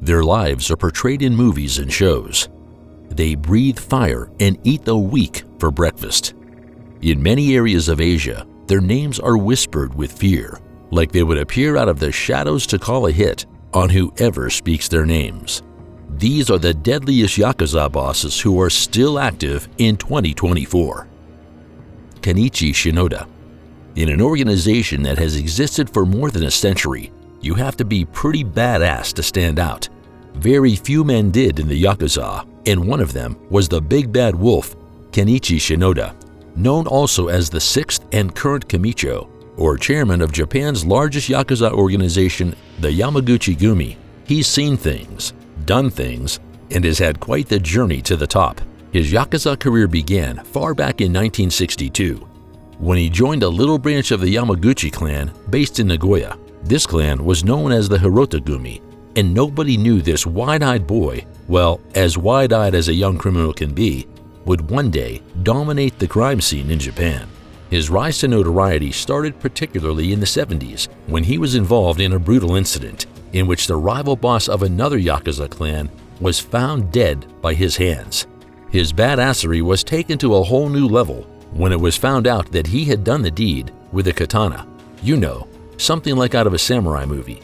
Their lives are portrayed in movies and shows. They breathe fire and eat the weak for breakfast. In many areas of Asia, their names are whispered with fear, like they would appear out of the shadows to call a hit on whoever speaks their names. These are the deadliest Yakuza bosses who are still active in 2024. Kenichi Shinoda. In an organization that has existed for more than a century, you have to be pretty badass to stand out. Very few men did in the Yakuza, and one of them was the big bad wolf, Kenichi Shinoda, known also as the sixth and current Kamicho, or chairman of Japan's largest Yakuza organization, the Yamaguchi-gumi. He's seen things, done things, and has had quite the journey to the top. His Yakuza career began far back in 1962, when he joined a little branch of the Yamaguchi clan based in Nagoya. This clan was known as the Hirota-gumi, and nobody knew this wide-eyed boy, well, as wide-eyed as a young criminal can be, would one day dominate the crime scene in Japan. His rise to notoriety started particularly in the 70s, when he was involved in a brutal incident in which the rival boss of another Yakuza clan was found dead by his hands. His badassery was taken to a whole new level when it was found out that he had done the deed with a katana. You know, something like out of a samurai movie.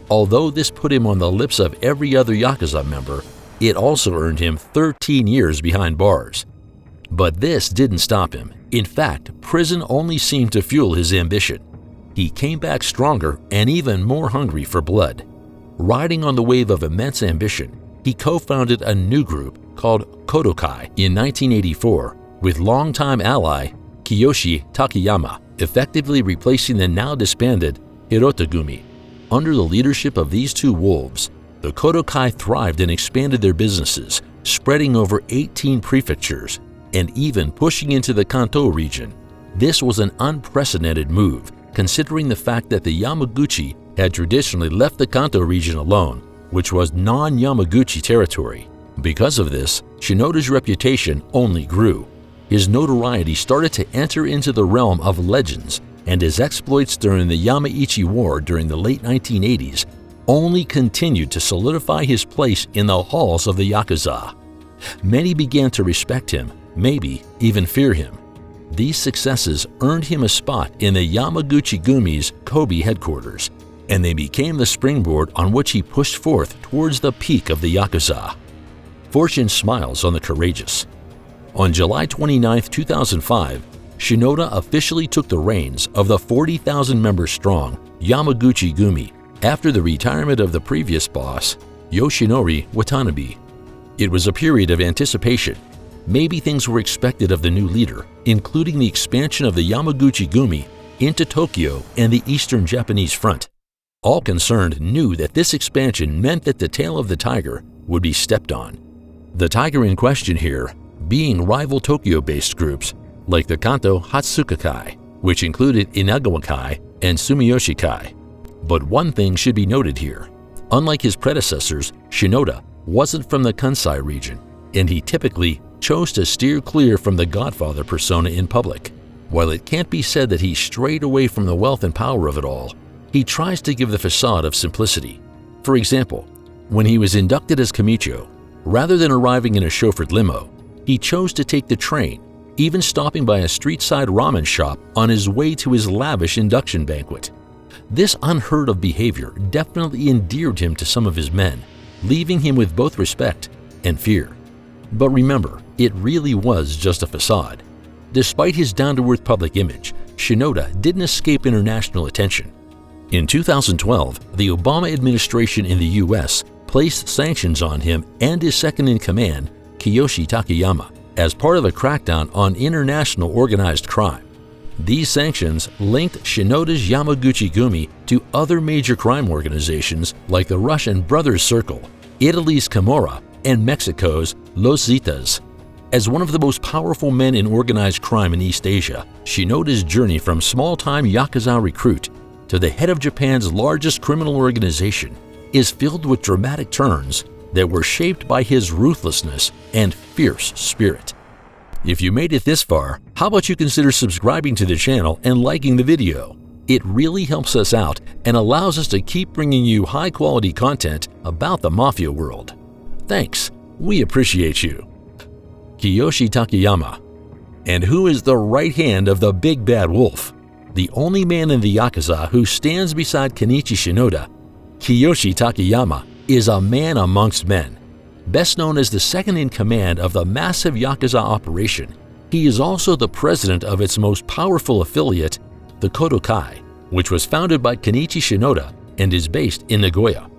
Although this put him on the lips of every other Yakuza member, it also earned him 13 years behind bars. But this didn't stop him. In fact, prison only seemed to fuel his ambition. He came back stronger and even more hungry for blood. Riding on the wave of immense ambition, he co-founded a new group called Kodokai in 1984 with longtime ally Kiyoshi Takayama, effectively replacing the now disbanded Hirota-gumi. Under the leadership of these two wolves, the Kodokai thrived and expanded their businesses, spreading over 18 prefectures and even pushing into the Kanto region. This was an unprecedented move, considering the fact that the Yamaguchi had traditionally left the Kanto region alone, which was non-Yamaguchi territory. Because of this, Shinoda's reputation only grew. His notoriety started to enter into the realm of legends, and his exploits during the Yamaichi War during the late 1980s only continued to solidify his place in the halls of the Yakuza. Many began to respect him, maybe even fear him. These successes earned him a spot in the Yamaguchi-gumi's Kobe headquarters, and they became the springboard on which he pushed forth towards the peak of the Yakuza. Fortune smiles on the courageous. On July 29, 2005, Shinoda officially took the reins of the 40,000-member-strong Yamaguchi-gumi after the retirement of the previous boss, Yoshinori Watanabe. It was a period of anticipation. Maybe things were expected of the new leader, including the expansion of the Yamaguchi-gumi into Tokyo and the Eastern Japanese front. All concerned knew that this expansion meant that the tail of the tiger would be stepped on. The tiger in question here being rival Tokyo-based groups like the Kanto Hatsuka-kai, which included Inagawa-kai and Sumiyoshi-kai. But one thing should be noted here. Unlike his predecessors, Shinoda wasn't from the Kansai region, and he typically chose to steer clear from the Godfather persona in public. While it can't be said that he strayed away from the wealth and power of it all, he tries to give the facade of simplicity. For example, when he was inducted as Kamicho, rather than arriving in a chauffeured limo, he chose to take the train, even stopping by a street-side ramen shop on his way to his lavish induction banquet. This unheard-of behavior definitely endeared him to some of his men, leaving him with both respect and fear. But remember, it really was just a facade. Despite his down-to-earth public image, Shinoda didn't escape international attention. In 2012, the Obama administration in the US placed sanctions on him and his second-in-command, Kiyoshi Takayama, as part of a crackdown on international organized crime. These sanctions linked Shinoda's Yamaguchi-gumi to other major crime organizations like the Russian Brothers Circle, Italy's Camorra, and Mexico's Los Zetas. As one of the most powerful men in organized crime in East Asia, Shinoda's journey from small-time Yakuza recruit to the head of Japan's largest criminal organization is filled with dramatic turns that were shaped by his ruthlessness and fierce spirit. If you made it this far, how about you consider subscribing to the channel and liking the video? It really helps us out and allows us to keep bringing you high-quality content about the Mafia world. Thanks, we appreciate you. Kiyoshi Takayama. And who is the right hand of the Big Bad Wolf? The only man in the Yakuza who stands beside Kenichi Shinoda, Kiyoshi Takayama is a man amongst men. Best known as the second in command of the massive Yakuza operation, he is also the president of its most powerful affiliate, the Kodokai, which was founded by Kenichi Shinoda and is based in Nagoya.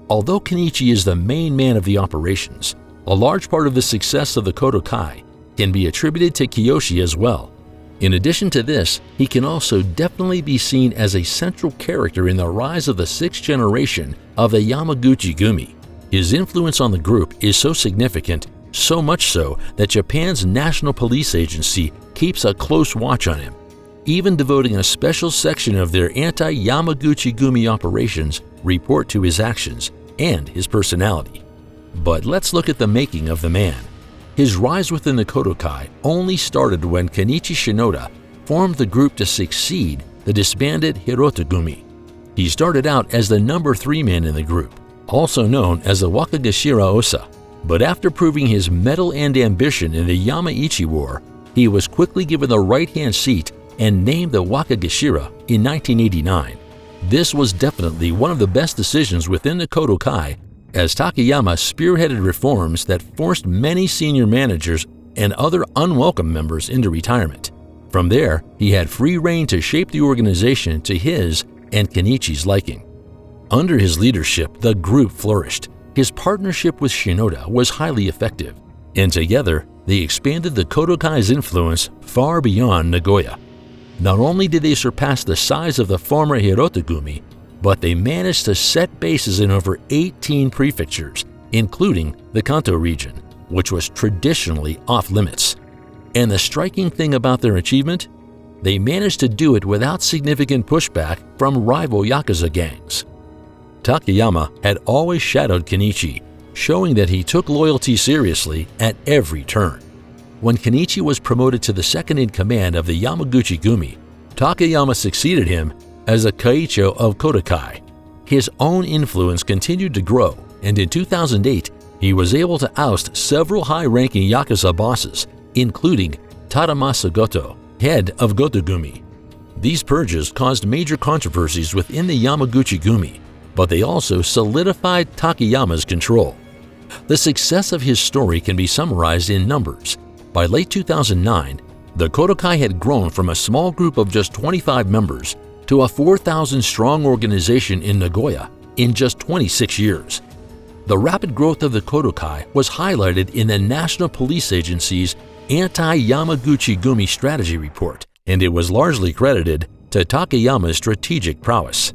Although Kenichi is the main man of the operations, a large part of the success of the Kodokai can be attributed to Kiyoshi as well. In addition to this, he can also definitely be seen as a central character in the rise of the sixth generation of the Yamaguchi-gumi. His influence on the group is so significant, so much so that Japan's National Police Agency keeps a close watch on him, even devoting a special section of their anti-Yamaguchi-gumi operations report to his actions and his personality. But let's look at the making of the man. His rise within the Kodokai only started when Kenichi Shinoda formed the group to succeed the disbanded Hirotogumi. He started out as the number 3 man in the group, also known as the Wakagashira Osa, but after proving his mettle and ambition in the Yamaichi War, he was quickly given the right-hand seat and named the Wakagashira in 1989. This was definitely one of the best decisions within the Kodokai, as Takayama spearheaded reforms that forced many senior managers and other unwelcome members into retirement. From there, he had free rein to shape the organization to his and Kenichi's liking. Under his leadership, the group flourished. His partnership with Shinoda was highly effective, and together they expanded the Kodokai's influence far beyond Nagoya. Not only did they surpass the size of the former Hirotogumi, but they managed to set bases in over 18 prefectures, including the Kanto region, which was traditionally off-limits. And the striking thing about their achievement? They managed to do it without significant pushback from rival Yakuza gangs. Takayama had always shadowed Kenichi, showing that he took loyalty seriously at every turn. When Kenichi was promoted to the second-in-command of the Yamaguchi-gumi, Takayama succeeded him as a Kaicho of Kodokai. His own influence continued to grow, and in 2008, he was able to oust several high-ranking Yakuza bosses, including Tadamasa Goto, head of Gotogumi. These purges caused major controversies within the Yamaguchi-gumi, but they also solidified Takayama's control. The success of his story can be summarized in numbers. By late 2009, the Kodokai had grown from a small group of just 25 members to a 4,000-strong organization in Nagoya in just 26 years. The rapid growth of the Kodokai was highlighted in the National Police Agency's Anti-Yamaguchi-gumi Strategy Report, and it was largely credited to Takayama's strategic prowess.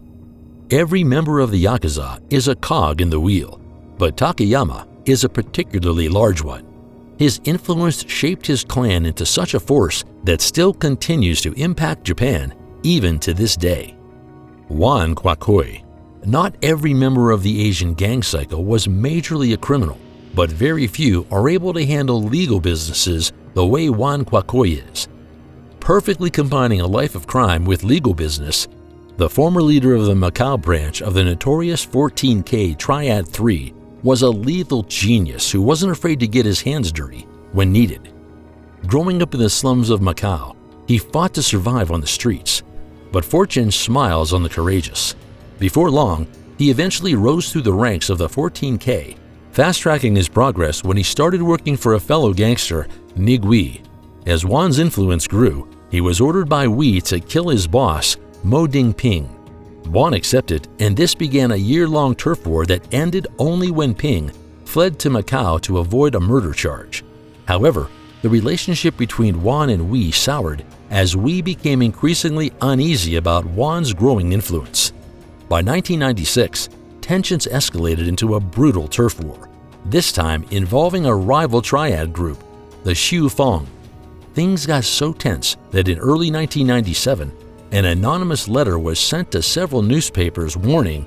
Every member of the Yakuza is a cog in the wheel, but Takayama is a particularly large one. His influence shaped his clan into such a force that still continues to impact Japan even to this day. Wan Kuok-koi. Not every member of the Asian gang cycle was majorly a criminal, but very few are able to handle legal businesses the way Wan Kuok-koi is. Perfectly combining a life of crime with legal business, the former leader of the Macau branch of the notorious 14K Triad 3 was a lethal genius who wasn't afraid to get his hands dirty when needed. Growing up in the slums of Macau, he fought to survive on the streets, but fortune smiles on the courageous. Before long, he eventually rose through the ranks of the 14K, fast-tracking his progress when he started working for a fellow gangster, Nigui. As Wan's influence grew, he was ordered by Wee to kill his boss, Mo Ding-ping. Wan accepted, and this began a year-long turf war that ended only when Ping fled to Macau to avoid a murder charge. However, the relationship between Wan and Wee soured as Wee became increasingly uneasy about Wan's growing influence. By 1996, tensions escalated into a brutal turf war, this time involving a rival triad group, the Shu Fong. Things got so tense that in early 1997, an anonymous letter was sent to several newspapers warning,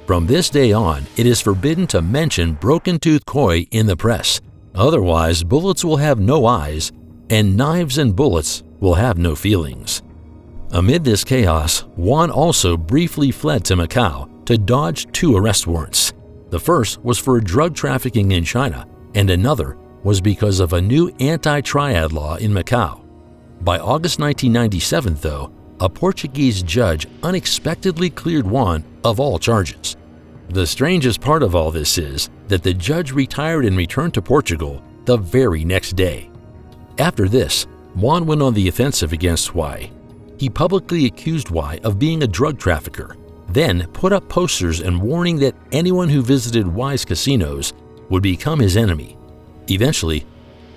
"From this day on, it is forbidden to mention broken-tooth koi in the press. Otherwise, bullets will have no eyes, and knives and bullets will have no feelings." Amid this chaos, Wan also briefly fled to Macau to dodge 2 arrest warrants. The first was for drug trafficking in China, and another was because of a new anti-triad law in Macau. By August 1997, though, a Portuguese judge unexpectedly cleared Wan of all charges. The strangest part of all this is that the judge retired and returned to Portugal the very next day. After this, Wan went on the offensive against Y. He publicly accused Y of being a drug trafficker, then put up posters and warning that anyone who visited Y's casinos would become his enemy. Eventually,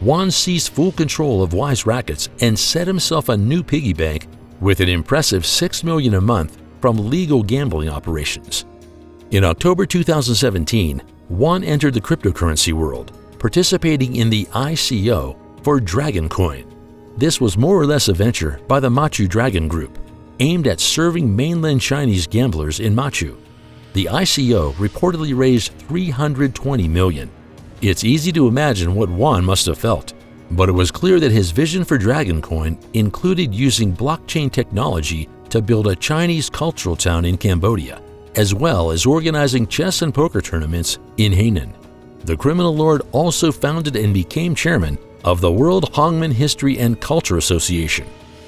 Wan seized full control of Y's rackets and set himself a new piggy bank with an impressive $6 million a month from legal gambling operations. In October 2017, Wan entered the cryptocurrency world, participating in the ICO for Dragon Coin. This was more or less a venture by the Machu Dragon Group, aimed at serving mainland Chinese gamblers in Machu. The ICO reportedly raised $320 million. It's easy to imagine what Wan must have felt, but it was clear that his vision for Dragon Coin included using blockchain technology to build a Chinese cultural town in Cambodia, as well as organizing chess and poker tournaments in Hainan. The criminal lord also founded and became chairman of the World Hongmen History and Culture Association,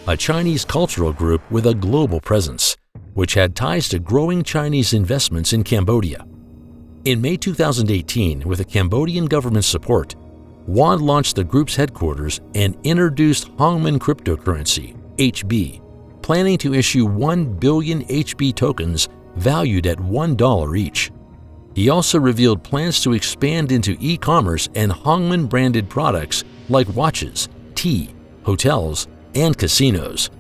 a Chinese cultural group with a global presence, which had ties to growing Chinese investments in Cambodia. In May 2018, with the Cambodian government's support, Wan launched the group's headquarters and introduced Hongmen cryptocurrency, HB, planning to issue 1 billion HB tokens valued at $1 each. He also revealed plans to expand into e-commerce and Hongmen-branded products like watches, tea, hotels, and casinos.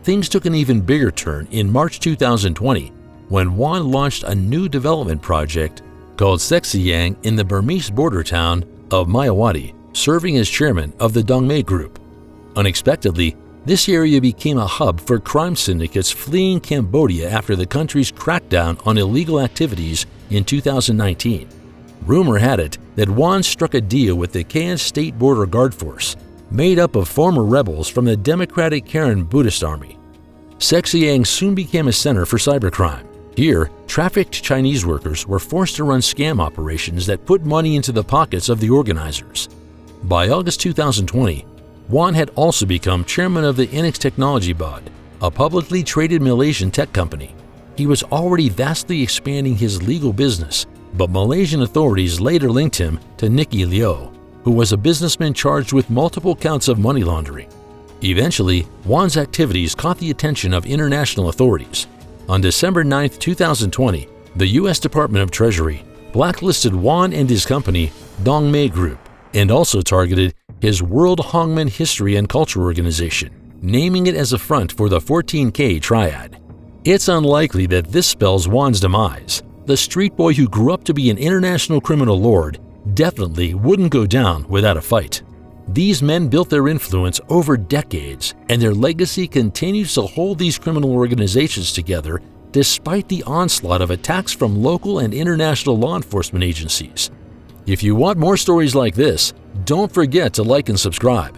Things took an even bigger turn in March 2020 when Wan launched a new development project called Sexiang in the Burmese border town of Myawaddy, serving as chairman of the Dongmei Group. Unexpectedly, this area became a hub for crime syndicates fleeing Cambodia after the country's crackdown on illegal activities in 2019. Rumor had it that Wan struck a deal with the Kayan State Border Guard Force, made up of former rebels from the Democratic Karen Buddhist Army. Sexiang soon became a center for cybercrime. Here, trafficked Chinese workers were forced to run scam operations that put money into the pockets of the organizers. By August 2020, Wan had also become chairman of the Inex Technology Board, a publicly traded Malaysian tech company. He was already vastly expanding his legal business, but Malaysian authorities later linked him to Nicky Liu, who was a businessman charged with multiple counts of money laundering. Eventually, Wan's activities caught the attention of international authorities. On December 9, 2020, the U.S. Department of Treasury blacklisted Wan and his company, Dongmei Group, and also targeted his World Hongmen History and Culture Organization, naming it as a front for the 14K triad. It's unlikely that this spells Wan's demise. The street boy who grew up to be an international criminal lord definitely wouldn't go down without a fight. These men built their influence over decades, and their legacy continues to hold these criminal organizations together despite the onslaught of attacks from local and international law enforcement agencies. If you want more stories like this, don't forget to like and subscribe.